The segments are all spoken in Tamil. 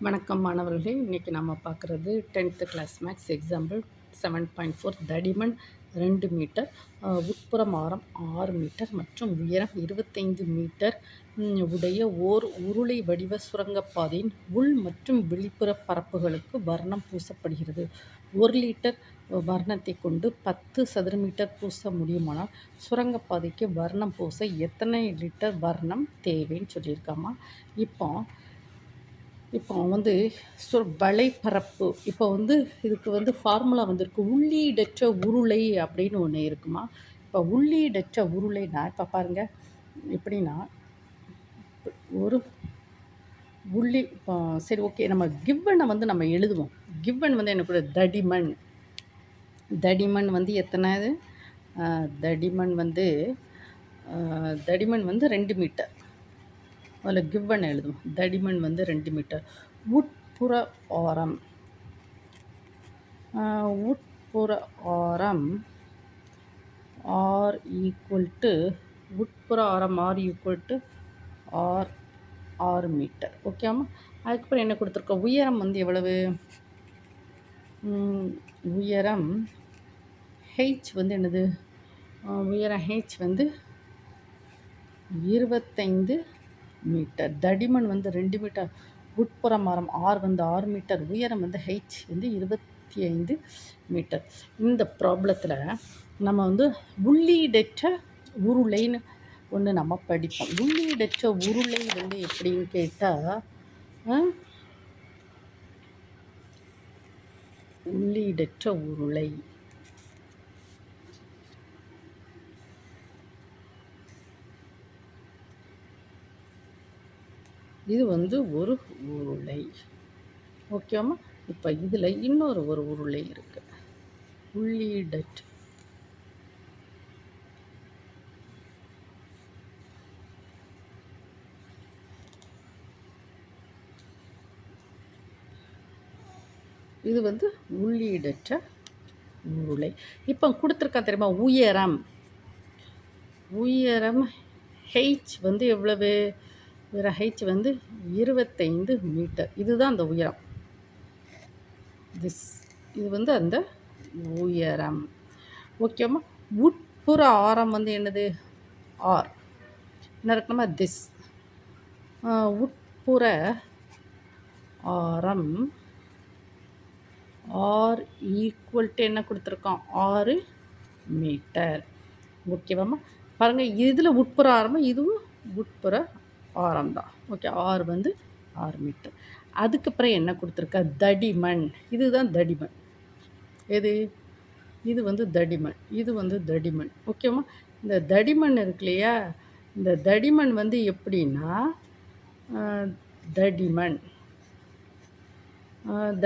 வணக்கம் மாணவர்களே, இன்றைக்கி நம்ம பார்க்குறது 10th கிளாஸ் மேக்ஸ் எக்ஸாம்பிள் 7.4 தடிமன் 2 மீட்டர், உட்புறம் ஆரம் 6 மீட்டர் மற்றும் உயரம் 25 மீட்டர் உடைய ஓர் உருளை வடிவ சுரங்கப்பாதையின் உள் மற்றும் வெளிப்புற பரப்புகளுக்கு வர்ணம் பூசப்படுகிறது. 1 லிட்டர் வர்ணத்தை கொண்டு 10 சதுர மீட்டர் பூச முடியுமானால் சுரங்கப்பாதைக்கு வர்ணம் பூச எத்தனை லிட்டர் வர்ணம் தேவைன்னு சொல்லியிருக்காமா. இப்போ வந்து வலைப்பரப்பு இப்போ இதுக்கு ஃபார்முலா வந்திருக்கு. உள்ளீடற்ற உருளை அப்படின்னு ஒன்று இருக்குமா. இப்போ உள்ளீடற்ற உருளைனா இப்போ பாருங்கள், எப்படின்னா ஒரு இப்போ சரி, ஓகே, நம்ம கிவ்வனை நம்ம எழுதுவோம். கிவ்வன் எனக்கு தடிமன் எத்தனை, தடிமன் 2 மீட்டர். அதில் கிவ்வன் எழுதுவோம். தடிமன் 2 மீட்டர். உட்புற ஆரம் R equal to R 6 metre. ஓகேம்மா. அதுக்கப்புறம் என்ன கொடுத்துருக்கோம், உயரம் எவ்வளவு, உயரம் ஹெச் என்னது, உயரம் ஹெச் 25 மீட்டர். தடிமன் 2 மீட்டர். உட்புறம் ஆரம் ஆர் 6 மீட்டர். உயரம் ஹெச் 25 மீட்டர். இந்த ப்ராப்ளத்தில் நம்ம உள்ளீடற்ற உருளைன்னு ஒன்று நம்ம படிப்போம். உள்ளீடற்ற உருளை எப்படின்னு கேட்டால், உள்ளீடற்ற உருளை இது ஒரு உருளை. ஓகேம்மா. இப்போ இதில் இன்னொரு உருளை இருக்குது. உள்ளீடற்ற இது உள்ளீடற்ற உருளை. இப்போ கொடுத்துருக்கா தெரியுமா, உயரம் ஹெச் எவ்வளவு, உயரம் ஹெச் 25 மீட்டர். இதுதான் அந்த உயரம். இது அந்த உயரம். ஓகேம்மா. உட்புற ஆரம் என்னது, ஆர். என்ன இருக்கணுமா, உட்புற ஆரம் ஆர் ஈக்குவல் டு என்ன கொடுத்துருக்கோம், 6 மீட்டர். ஓகேவாம்மா. பாருங்கள், இதில் உட்புற ஆரம், இதுவும் உட்புற ஆரம் தான். Okay, R 6 metre. அதுக்கப்புறம் என்ன கொடுத்துருக்கா, தடிமன். இதுதான் தடிமன். எது, இது தடிமன். இது தடிமன். ஓகேவா. இந்த தடிமன் இருக்கு இல்லையா, இந்த தடிமன் எப்படின்னா,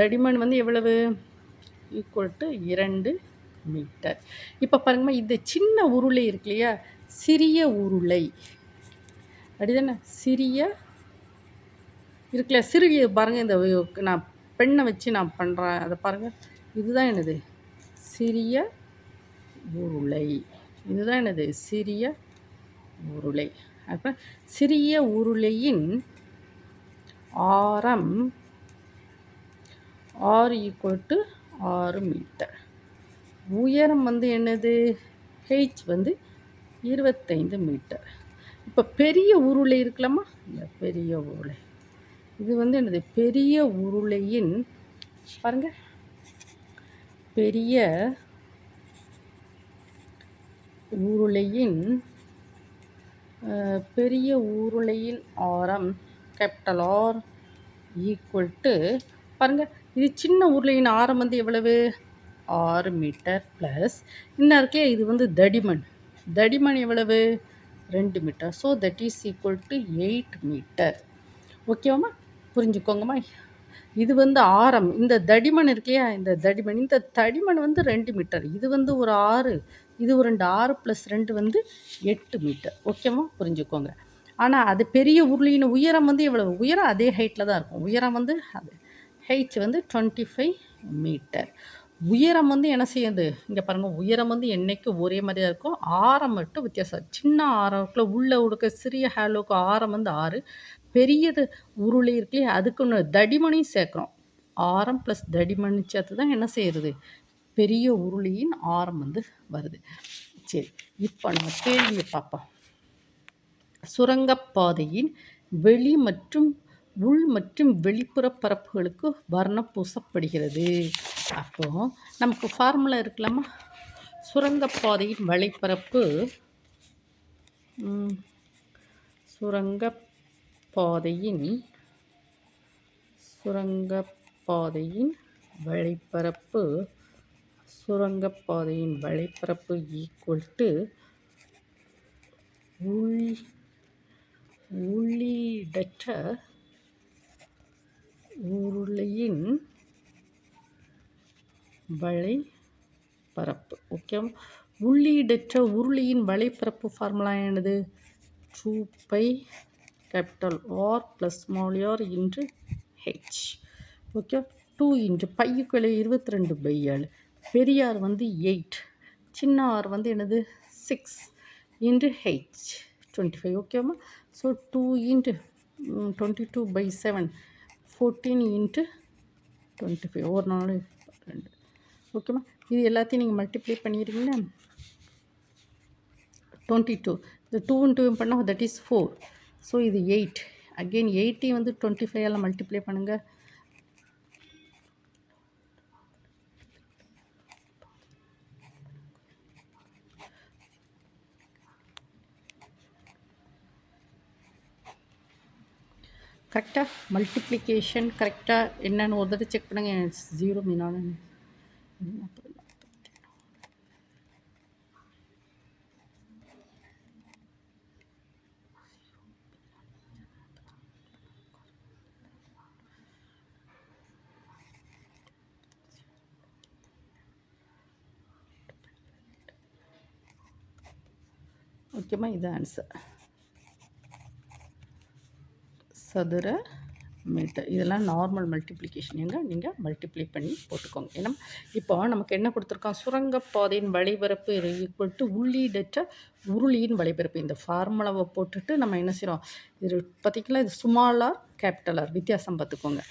தடிமன் எவ்வளவு, ஈக்குவல் டு 2 மீட்டர். இப்போ பாருங்கம்மா, இந்த சின்ன உருளை இருக்கு இல்லையா, சிறிய உருளை அப்படிதானே, சிறிய இருக்குல்ல, சிறிய பாருங்கள். இந்த நான் பெண்ணை வச்சு நான் பண்ணுறேன், அதை பாருங்கள். இதுதான் என்னது, சிறிய உருளை. இதுதான் என்னது, சிறிய உருளை. அப்போ சிறிய உருளையின் ஆரம் ஆர் ஈக்குவல் டு 6 மீட்டர். உயரம் என்னது, ஹெச் 25 மீட்டர். இப்போ பெரிய உருளை இருக்கலாமா, இந்த பெரிய உருளை இது என்னது, பெரிய உருளையின் பாருங்க, பெரிய உருளையின் ஆரம் கேபிட்டல் ஆர் ஈக்குவல் டு, பாருங்கள், இது சின்ன உருளையின் ஆரம் எவ்வளவு, 6 மீட்டர் ப்ளஸ் இன்னும் இருக்கே, இது தடிமன் எவ்வளவு, 2 metre. So that is equal to 8 metre. ஓகேவாம்மா. புரிஞ்சுக்கோங்கம்மா. இது ஆரம், இந்த தடிமன் இருக்கு இல்லையா, இந்த தடிமன் 2 மீட்டர். இது ஒரு 6, இது ஒரு 6 + 2 8 மீட்டர். ஓகேவா, புரிஞ்சுக்கோங்க. ஆனால் அது பெரிய உருளையின் உயரம் எவ்வளவு, உயரம் அதே ஹைட்டில் தான் இருக்கும். உயரம் அது ஹைட் 25 மீட்டர். உயரம் என்ன செய்யுது, இங்கே பாருங்கள், உயரம் என்றைக்கும் ஒரே மாதிரியாக இருக்கும். ஆரம் மட்டும் வித்தியாசம். சின்ன ஆரத்தில் உள்ள உடுக்க சிறிய ஹேலோக்கு ஆரம் 6, பெரியது உருளை இருக்கு இல்லையா, அதுக்கு ஒன்று தடிமனையும் சேர்க்குறோம். ஆரம் ப்ளஸ் தடிமன் சேர்த்து தான் என்ன செய்கிறது, பெரிய உருளையின் ஆரம் வந்து வருது. சரி, இப்போ நம்ம கேள்வியை பார்ப்போம். சுரங்கப்பாதையின் வெளி மற்றும் உள் மற்றும் வெளிப்புற பரப்புகளுக்கு வர்ணம் பூசப்படுகிறது. அப்போ நமக்கு ஃபார்முலா இருக்கலாமா? சுரங்கப்பாதையின் வலைப்பரப்பு சுரங்கப்பாதையின் வலைப்பரப்பு ஈக்குவல் டு உள்ளீடற்ற உருளையின் வலைப்பரப்பு. ஓகே, உள்ளீடற்ற உருளையின் வலைப்பரப்பு ஃபார்முலா என்னது? 2π R + r into h. Okay, 2 into பையுக்குள்ள 22/7, பெரிய ஆர் வந்து 8, சின்ன ஆர் வந்து என்னது 6 இன்ட்டு h 25. ஓகேம்மா. ஸோ 2 இன்ட்டு 22/7 14 இன்ட்டு 25 ஒரு நாள் 2. ஓகேம்மா. இது எல்லாத்தையும் நீங்கள் மல்டிப்ளை பண்ணிடுறீங்களா? 22 இந்த 2 இன்ட்டு பண்ணால் தட் இஸ் 4. ஸோ இது 8. அகெயின் 80 வந்து 25 மல்டிப்ளை பண்ணுங்கள். கரெக்டாக மல்டிப்ளிகேஷன் கரெக்டாக என்னென்னு ஒரு தடவை செக் பண்ணுங்கள். 0 மீனானு ஓகேம்மா. இது ஆன்சர். சதுர மீட்டர். இதெல்லாம் நார்மல் மல்டிப்ளிகேஷன். நீங்கள் மல்டிப்ளை பண்ணி போட்டுக்கோங்க. ஏன்னா இப்போ நமக்கு என்ன கொடுத்துருக்கோம்? சுரங்கப்பாதையின் வலைபரப்பு ஈக்குவல் டு உள்ளீடற்ற உருளியின் வலைபரப்பு. இந்த ஃபார்முலாவை போட்டுட்டு நம்ம என்ன செய்கிறோம்? இது பார்த்திங்களா, இது ஸ்மாலார் கேபிட்டலார் வித்தியாசம் பார்த்துக்கோங்க.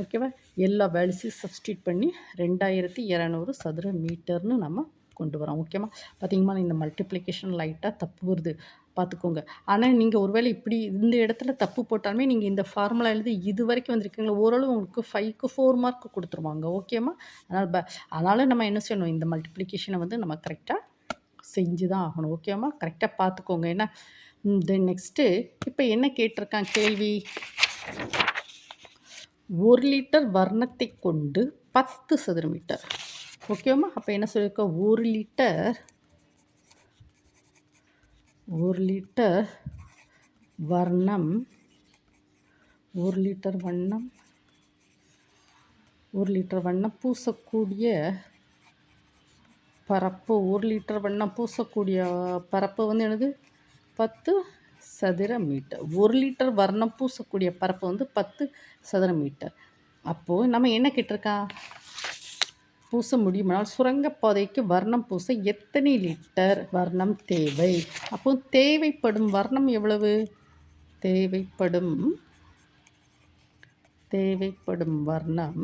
ஓகேவா? எல்லா வேல்யூஸையும் சப்ஸ்டியூட் பண்ணி 2200 சதுர மீட்டர்னு நம்ம கொண்டு வரோம். ஓகேவா? பார்த்திங்கம்மா, இந்த மல்டிப்ளிகேஷன் லைட்டாக தப்பு வருது, பார்த்துக்கோங்க. ஆனால் நீங்கள் ஒருவேளை இப்படி இந்த இடத்துல தப்பு போட்டாலுமே நீங்கள் இந்த ஃபார்முலா எழுதி இது வரைக்கும் வந்திருக்கீங்களா, ஓரளவு உங்களுக்கு 5க்கு 4 மார்க் கொடுத்துருவாங்க. ஓகேம்மா. அதனால் நம்ம என்ன செய்யணும்? இந்த மல்டிப்ளிகேஷனை வந்து நம்ம கரெக்டாக செஞ்சு தான் ஆகணும். ஓகேம்மா. கரெக்டாக பார்த்துக்கோங்க. ஏன்னா தென் நெக்ஸ்ட்டு இப்போ என்ன கேட்டிருக்கான் கேள்வி? 1 லிட்டர் வர்ணத்தை கொண்டு 10 சதுர மீட்டர். ஓகேம்மா. அப்போ என்ன சொல்லியிருக்கோம்? 1 லிட்டர் வர்ணம் 1 லிட்டர் வண்ணம் பூசக்கூடிய பரப்பு 1 லிட்டர் வண்ணம் பூசக்கூடிய பரப்பு வந்து என்னது? 10 சதுர மீட்டர். 1 லிட்டர் வர்ணம் பூசக்கூடிய பரப்பு வந்து 10 சதுர மீட்டர். அப்போது நம்ம என்ன கேட்டிருக்கா? பூச முடியுமானால் சுரங்கப்பாதைக்கு வர்ணம் பூச எத்தனை லிட்டர் வர்ணம் தேவை? அப்போ தேவைப்படும் வர்ணம் எவ்வளவு? தேவைப்படும் வர்ணம்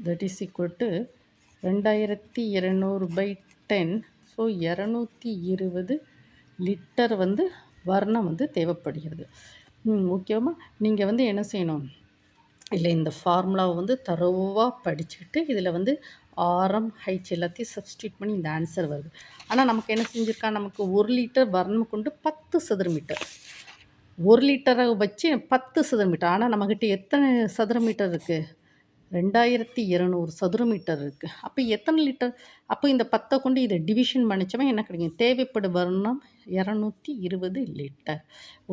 that is equal to 2200/10. So 220 litre வந்து வர்ணம் வந்து தேவைப்படுகிறது. ஓகேவா? நீங்கள் வந்து என்ன செய்யணும்? இல்லை, இந்த ஃபார்முலாவை வந்து தரோவாக படிச்சுக்கிட்டு இதில் வந்து ஆரம் ஹைச் எல்லாத்தையும் சப்ஸ்டியூட் பண்ணி இந்த ஆன்சர் வருது. ஆனால் நமக்கு என்ன செஞ்சுருக்கா? நமக்கு 1 லிட்டர் வர்ணம் கொண்டு 10 சதுர மீட்டர், 1 லிட்டரை வச்சு 10 சதுர மீட்டர். ஆனால் நம்மக்கிட்ட எத்தனை சதுர மீட்டர் இருக்குது? 2200 சதுர மீட்டர் இருக்குது. அப்போ எத்தனை லிட்டர்? அப்போ இந்த 10 கொண்டு இதை டிவிஷன் பண்ணிச்சவன் என்ன கிடைக்கும்? தேவைப்படும் வர்ணம் 220 லிட்டர்.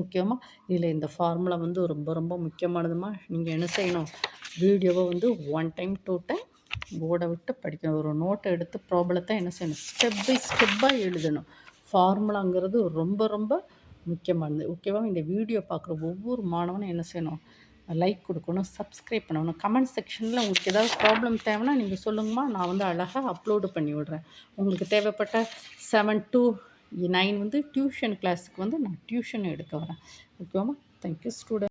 ஓகேம்மா. இதில் இந்த ஃபார்முலா வந்து ரொம்ப ரொம்ப முக்கியமானதுமா. நீங்கள் என்ன செய்யணும்? வீடியோவை வந்து 1 டைம் 2 டைம் போர்டை விட்டு படிக்கணும். ஒரு நோட்டை எடுத்து ப்ராப்ளத்தை என்ன செய்யணும்? ஸ்டெப் பை ஸ்டெப்பாக எழுதணும். ஃபார்முலாங்கிறது ரொம்ப ரொம்ப முக்கியமானது. ஓகேவா? இந்த வீடியோ பார்க்குற ஒவ்வொரு மாணவனும் என்ன செய்யணும்? லைக் கொடுக்கணும், சப்ஸ்கிரைப் பண்ணணும். கமெண்ட் செக்ஷனில் உங்களுக்கு ஏதாவது ப்ராப்ளம் தேவைன்னா நீங்கள் சொல்லுங்கம்மா, நான் வந்து அழகாக அப்லோடு பண்ணி விடுறேன். உங்களுக்கு தேவைப்பட்ட 7 to 9 வந்து டியூஷன் கிளாஸுக்கு வந்து நான் டியூஷன் எடுக்க வரேன். ஓகேவாம்மா? Thank you student.